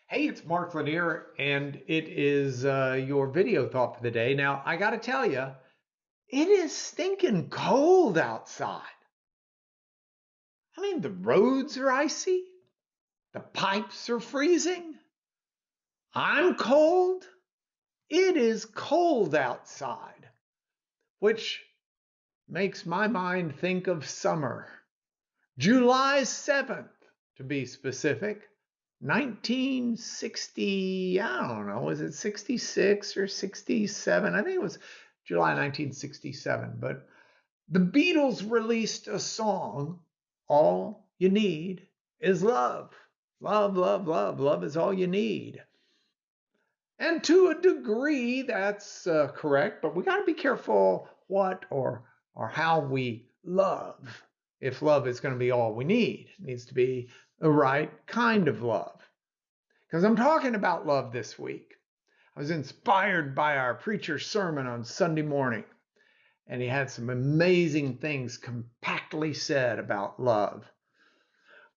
Hey, it's Mark Lanier, and it is your video thought for the day. Now, I got to tell you, it is stinking cold outside. I mean, the roads are icy, the pipes are freezing. I'm cold. It is cold outside, which makes my mind think of summer. July 7th, to be specific, 1960, I don't know, was it 66 or 67? I think it was July 1967. But the Beatles released a song, All You Need Is Love. Love, love, love, love is all you need. And to a degree, that's correct, but we got to be careful what or how we love. If love is going to be all we need, it needs to be the right kind of love. Because I'm talking about love this week. I was inspired by our preacher's sermon on Sunday morning, and he had some amazing things compactly said about love.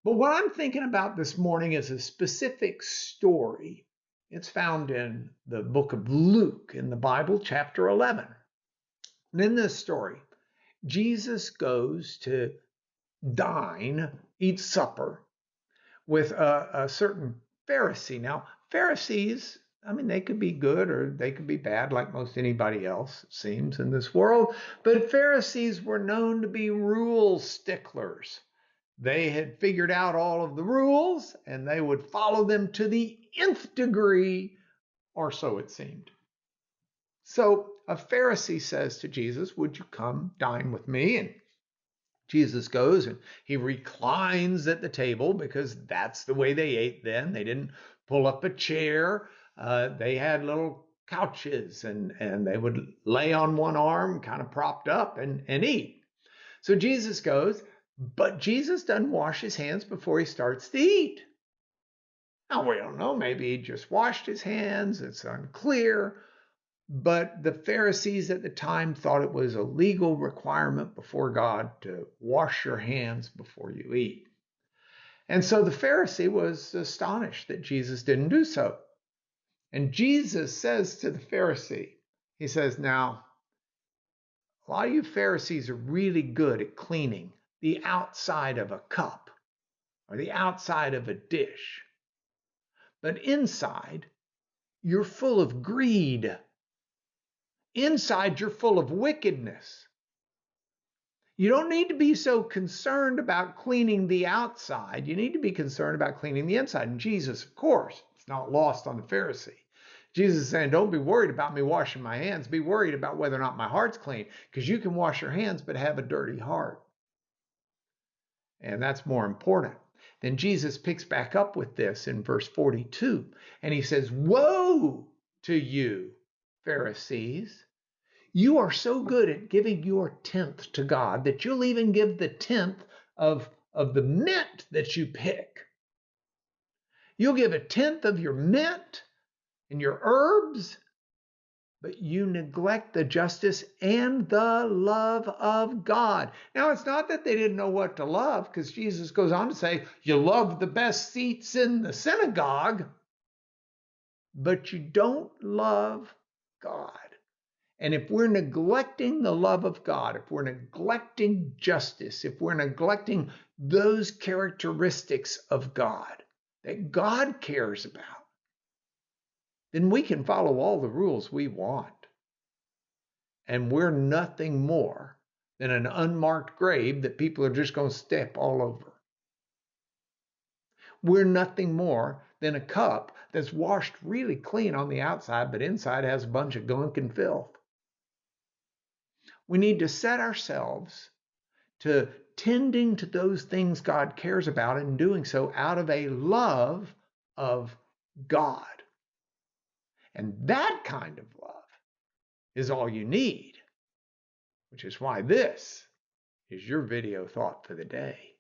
But what I'm thinking about this morning is a specific story. It's found in the book of Luke in the Bible, chapter 11. And in this story, Jesus goes to dine, eat supper with a certain Pharisee. Now, Pharisees, I mean, they could be good or they could be bad, like most anybody else, it seems, in this world. But Pharisees were known to be rule sticklers. They had figured out all of the rules and they would follow them to the nth degree, or so it seemed. So a Pharisee says to Jesus, "Would you come dine with me?" And Jesus goes and he reclines at the table because that's the way they ate then. They didn't pull up a chair. They had little couches and they would lay on one arm, kind of propped up, and eat. So Jesus goes, but Jesus doesn't wash his hands before he starts to eat. Now, we don't know. Maybe he just washed his hands. It's unclear. But the Pharisees at the time thought it was a legal requirement before God to wash your hands before you eat. And so the Pharisee was astonished that Jesus didn't do so. And Jesus says to the Pharisee, he says, "Now, a lot of you Pharisees are really good at cleaning the outside of a cup or the outside of a dish. But inside, you're full of greed. Inside, you're full of wickedness. You don't need to be so concerned about cleaning the outside. You need to be concerned about cleaning the inside." And Jesus, of course, it's not lost on the Pharisee. Jesus is saying, don't be worried about me washing my hands. Be worried about whether or not my heart's clean, because you can wash your hands but have a dirty heart. And that's more important. Then Jesus picks back up with this in verse 42, and he says, "Woe to you, Pharisees! You are so good at giving your tenth to God that you'll even give the tenth of the mint that you pick. You'll give a tenth of your mint and your herbs, but you neglect the justice and the love of God." Now, it's not that they didn't know what to love, because Jesus goes on to say, you love the best seats in the synagogue, but you don't love God. And if we're neglecting the love of God, if we're neglecting justice, if we're neglecting those characteristics of God that God cares about, then we can follow all the rules we want. And we're nothing more than an unmarked grave that people are just going to step all over. We're nothing more than a cup that's washed really clean on the outside, but inside has a bunch of gunk and filth. We need to set ourselves to tending to those things God cares about and doing so out of a love of God. And that kind of love is all you need, which is why this is your video thought for the day.